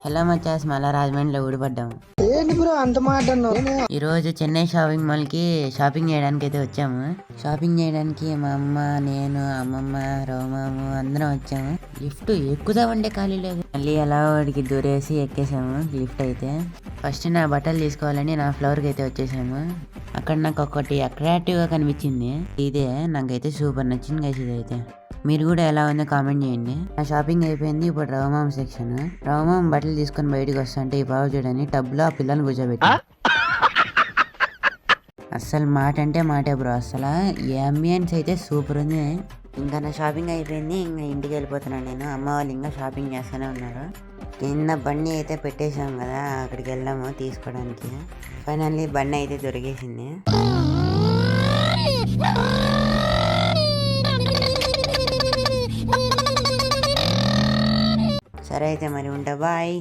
Hello మచాస్, మళ్ళా రాజమండ్రిలో ఊడిపడ్డాము. ఏంటి బ్రో అంత మాట ఈ రోజు చెన్నై షాపింగ్ మాల్ కి షాపింగ్ చేయడానికి అయితే వచ్చాము. షాపింగ్ చేయడానికి మా అమ్మ, నేను, అమ్మమ్మ, రోమాము అందరం వచ్చాము. లిఫ్ట్ ఎక్కుదామంటే ఖాళీ లేదు. మళ్ళీ ఎలా వాడికి దూరేసి ఎక్కేసాము లిఫ్ట్ అయితే. ఫస్ట్ నా బట్టలు తీసుకోవాలని నా ఫ్లోర్ కి అయితే వచ్చేసాము. అక్కడ నాకు ఒకటి అట్రాక్టివ్ గా కనిపించింది. ఇదే నాకైతే సూపర్ నచ్చింది గైస్. ఇదైతే మీరు కూడా ఎలా ఉందో కామెంట్ చేయండి. నా షాపింగ్ అయిపోయింది. ఇప్పుడు రవమామ సెక్షన్. రవమామ బట్టలు తీసుకొని బయటకు వస్తుంటే ఈ బాబు చూడని టబ్ లో ఆ పిల్లల్ని కూర్చోబెట్టి అస్సలు మాట అంటే మాటే బ్రో. అసలు ఈ అంబియన్స్ అయితే సూపర్ ఉంది. ఇంకా నా షాపింగ్ అయిపోయింది. ఇంకా ఇంటికి వెళ్ళిపోతున్నాను నేను. అమ్మ వాళ్ళు ఇంకా షాపింగ్ చేస్తూనే ఉన్నారు. కింద బండి అయితే పెట్టేసాం కదా, అక్కడికి వెళ్ళాము తీసుకోవడానికి. ఫైనల్లీ బండి అయితే దొరికేసింది. సరే అయితే మరి ఉంటా, బాయ్.